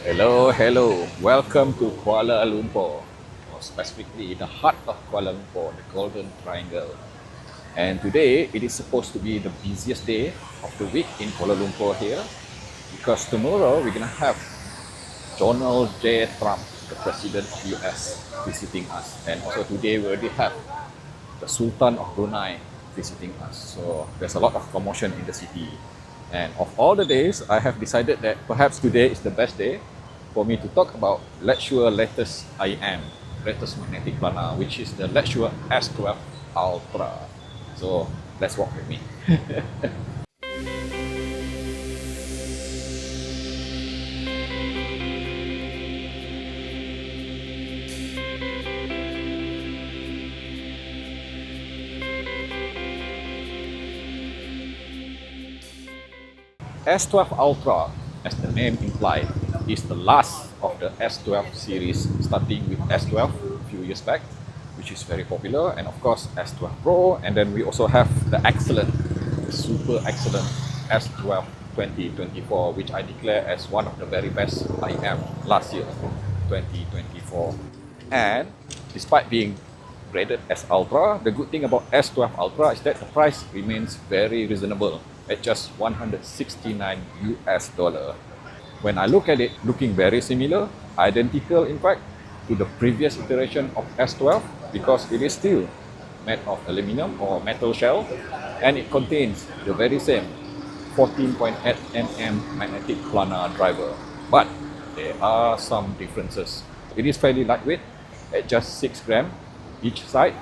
Hello. Welcome to Kuala Lumpur, or specifically the heart of Kuala Lumpur, the Golden Triangle. And today it is supposed to be the busiest day of the week in Kuala Lumpur here, because tomorrow we're gonna have Donald J. Trump, the President of US, visiting us. And also today we already have the Sultan of Brunei visiting us. So there's a lot of commotion in the city. And of all the days, I have decided that perhaps today is the best day for me to talk about LETSHUOER latest IEM, latest magnetic planar, which is the LETSHUOER S12 Ultra. So let's walk with me. S12 Ultra, as the name implies, is the last of the S12 series, starting with S12 a few years back, which is very popular, and of course S12 Pro, and then we also have the excellent, the super excellent S12 2024, which I declare as one of the very best IEM last year, 2024. And despite being graded as Ultra, the good thing about S12 Ultra is that the price remains very reasonable at just $169 US. When I look at it, looking very similar, identical in fact to the previous iteration of S12, because it is still made of aluminum or metal shell, and it contains the very same 14.8 mm magnetic planar driver. But there are some differences. It is fairly lightweight at just 6 grams each side,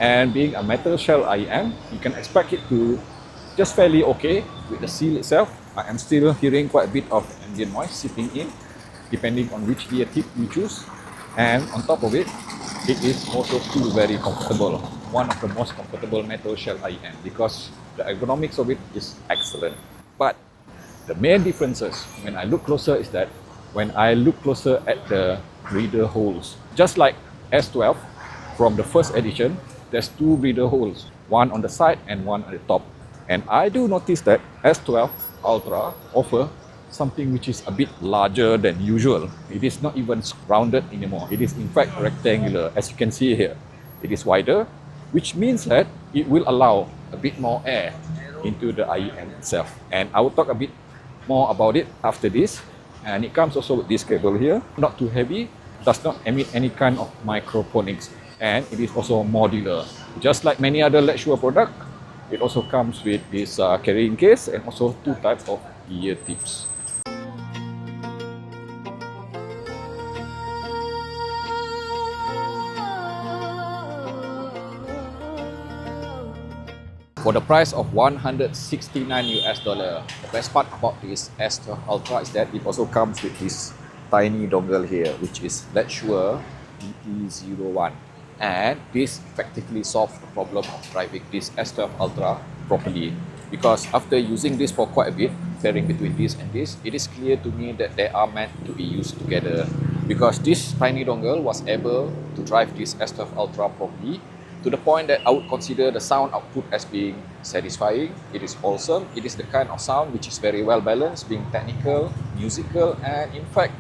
and being a metal shell IEM, you can expect it to just fairly okay with the seal itself. I am still hearing quite a bit of ambient noise seeping in, depending on which ear tip you choose. And on top of it, it is also still very comfortable. One of the most comfortable metal shell IEM, because the ergonomics of it is excellent. But the main differences when I look closer is that when I look closer at the breather holes, just like S12 from the first edition, there's two breather holes, one on the side and one on the top. And I do notice that S12 Ultra offer something which is a bit larger than usual. It is not even rounded anymore. It is in fact rectangular, as you can see here. It is wider, which means that it will allow a bit more air into the IEM itself. And I will talk a bit more about it after this. And it comes also with this cable here, not too heavy, does not emit any kind of microphonics, and it is also modular. Just like many other LETSHUOER products, it also comes with this carrying case and also two types of ear tips. For the price of $169 US, the best part about this S12 Ultra is that it also comes with this tiny dongle here, which is LETSHUOER DT01. And this effectively solves the problem of driving this S12 Ultra properly, because after using this for quite a bit, pairing between this and this, it is clear to me that they are meant to be used together, because this tiny dongle was able to drive this S12 Ultra properly to the point that I would consider the sound output as being satisfying. It is awesome. It is the kind of sound which is very well balanced, being technical, musical, and in fact,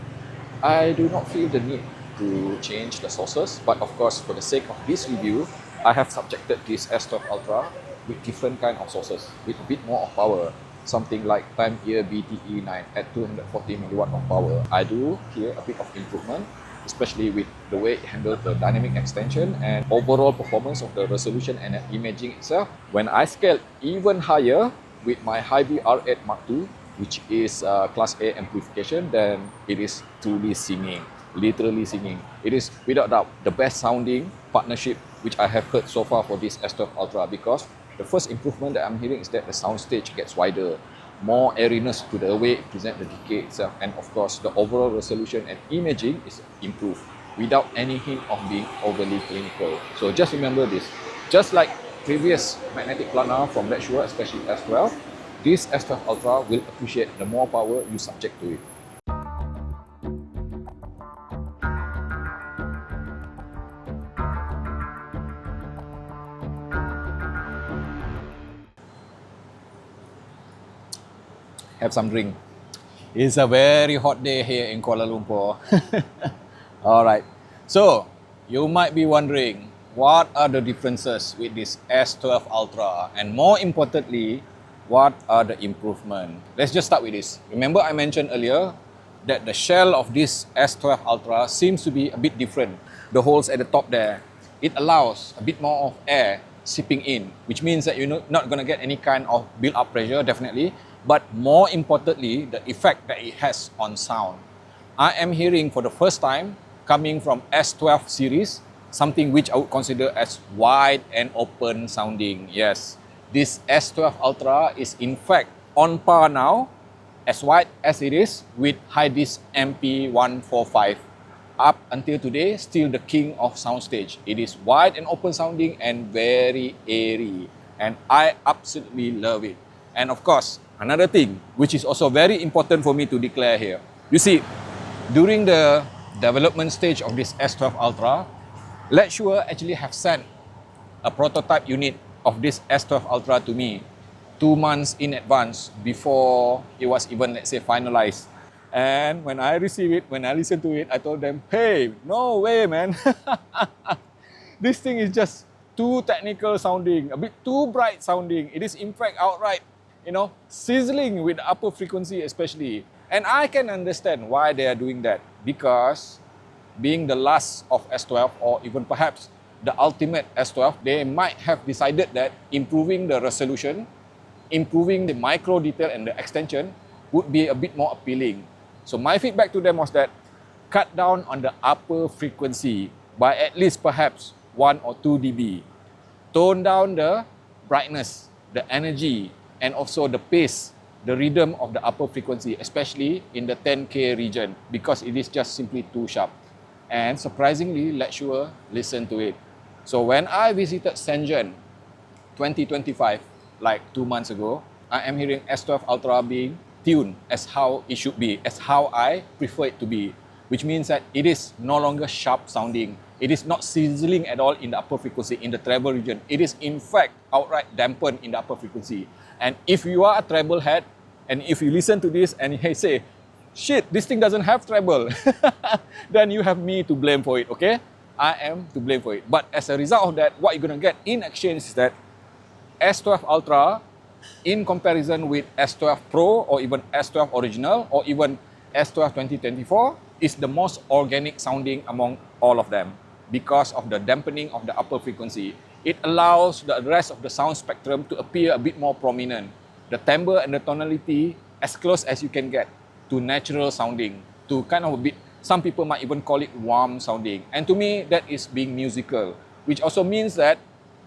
I do not feel the need to change the sources. But of course, for the sake of this review, I have subjected this S12 Ultra with different kind of sources with a bit more of power, something like Time Ear BTE9 at 240 milliwatt of power. I do hear a bit of improvement, especially with the way it handles the dynamic extension and overall performance of the resolution and imaging itself. When I scale even higher with my Hybrid R8 Mark II, which is Class A amplification, then it is truly singing. Literally singing. It is without doubt the best sounding partnership which I have heard so far for this S12 Ultra, because the first improvement that I'm hearing is that the soundstage gets wider, more airiness to the way it presents the decay itself, and of course the overall resolution and imaging is improved without any hint of being overly clinical. So just remember this, just like previous magnetic planar from LETSHUOER, especially S12, this S12 Ultra will appreciate the more power you subject to it. Have some drink. It's a very hot day here in Kuala Lumpur. Alright, so you might be wondering, what are the differences with this S12 Ultra? And more importantly, what are the improvements? Let's just start with this. Remember I mentioned earlier that the shell of this S12 Ultra seems to be a bit different. The holes at the top there, it allows a bit more of air seeping in, which means that you're not going to get any kind of build-up pressure, definitely. But more importantly, the effect that it has on sound. I am hearing for the first time, coming from S12 series, something which I would consider as wide and open sounding. Yes, this S12 Ultra is in fact on par now, as wide as it is, with high-disc MP145. Up until today, still the king of soundstage. It is wide and open sounding and very airy, and I absolutely love it. And of course, another thing which is also very important for me to declare here. You see, during the development stage of this S12 Ultra, LETSHUOER actually have sent a prototype unit of this S12 Ultra to me 2 months in advance before it was even, let's say, finalized. And when I received it, when I listened to it, I told them, hey, no way, man. This thing is just too technical sounding, a bit too bright sounding. It is in fact outright, sizzling with upper frequency especially. And I can understand why they are doing that, because being the last of S12, or even perhaps the ultimate S12, they might have decided that improving the resolution, improving the micro detail and the extension would be a bit more appealing. So my feedback to them was that cut down on the upper frequency by at least perhaps 1 or 2 dB. Tone down the brightness, the energy, and also the pace, the rhythm of the upper frequency, especially in the 10K region, because it is just simply too sharp. And surprisingly, LETSHUOER listened to it. So when I visited Shenzhen 2025, like 2 months ago, I am hearing S12 Ultra being tuned as how it should be, as how I prefer it to be, which means that it is no longer sharp sounding. It is not sizzling at all in the upper frequency, in the treble region. It is in fact outright dampened in the upper frequency. And if you are a treble head, and if you listen to this and you say, shit, this thing doesn't have treble, then you have me to blame for it, okay? I am to blame for it. But as a result of that, what you're going to get in exchange is that S12 Ultra, in comparison with S12 Pro or even S12 Original or even S12 2024, is the most organic sounding among all of them because of the dampening of the upper frequency. It allows the rest of the sound spectrum to appear a bit more prominent. The timbre and the tonality as close as you can get to natural sounding, to kind of a bit, some people might even call it warm sounding. And to me, that is being musical, which also means that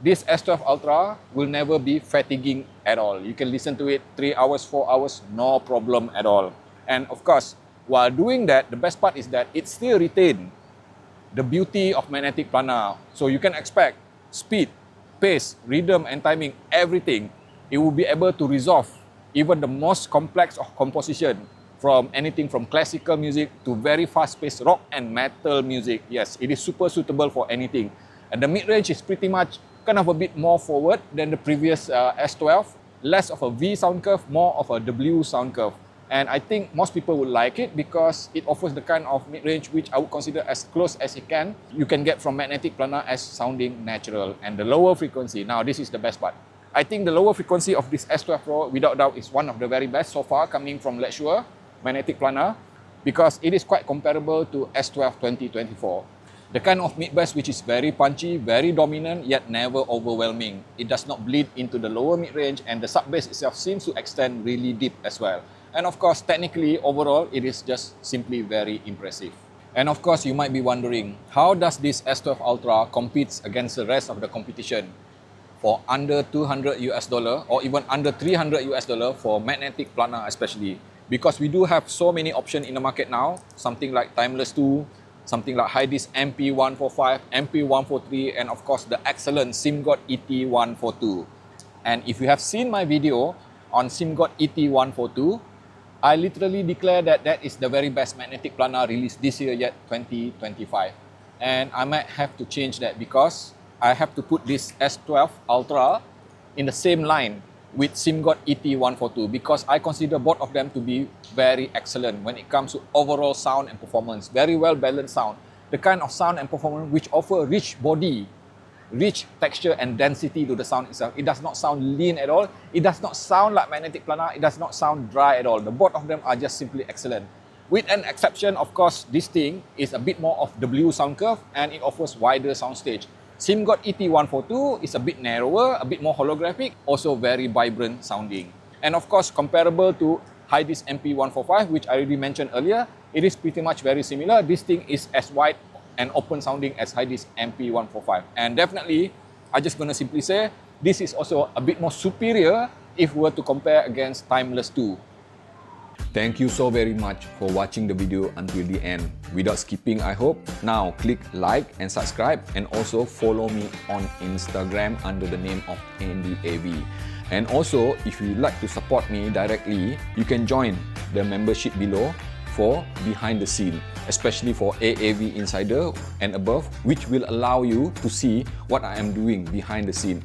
this S12 Ultra will never be fatiguing at all. You can listen to it 3 hours, 4 hours, no problem at all. And of course, while doing that, the best part is that it still retains the beauty of magnetic planar. So you can expect speed, pace, rhythm and timing, everything. It will be able to resolve even the most complex of composition, from anything from classical music to very fast-paced rock and metal music. Yes, it is super suitable for anything. And the mid-range is pretty much kind of a bit more forward than the previous S12. Less of a V sound curve, more of a W sound curve. And I think most people would like it because it offers the kind of mid-range which I would consider as close as it can. You can get from magnetic planar as sounding natural. And the lower frequency, now this is the best part. I think the lower frequency of this S12 Pro, without doubt, is one of the very best so far coming from LETSHUOER magnetic planar, because it is quite comparable to S12 2024. The kind of mid-bass which is very punchy, very dominant, yet never overwhelming. It does not bleed into the lower mid-range, and the sub-bass itself seems to extend really deep as well. And of course, technically, overall, it is just simply very impressive. And of course, you might be wondering, how does this S12 Ultra competes against the rest of the competition for under $200 or even under $300 for magnetic planar especially? Because we do have so many options in the market now, something like Timeless 2, something like high-disc MP145, MP143, and of course the excellent SIMGOT ET142. And if you have seen my video on SIMGOT ET142, I literally declare that that is the very best magnetic planar released this year yet, 2025. And I might have to change that because I have to put this S12 Ultra in the same line with SIMGOT ET142 because I consider both of them to be very excellent when it comes to overall sound and performance. Very well balanced sound. The kind of sound and performance which offer rich body, rich texture and density to the sound itself. It does not sound lean at all. It does not sound like magnetic planar. It does not sound dry at all. The both of them are just simply excellent. With an exception, of course, this thing is a bit more of the blue sound curve and it offers wider sound stage. SIMGOT ET142 is a bit narrower, a bit more holographic, also very vibrant sounding. And of course, comparable to Hydis MP145, which I already mentioned earlier, it is pretty much very similar. This thing is as wide and open sounding as Hydis MP145. And definitely, I'm just going to simply say, this is also a bit more superior if we were to compare against Timeless 2. Thank you so very much for watching the video until the end. Without skipping, I hope. Now click like and subscribe and also follow me on Instagram under the name of AndyAV. And also, if you'd like to support me directly, you can join the membership below for behind the scene, especially for AAV Insider and above, which will allow you to see what I am doing behind the scene.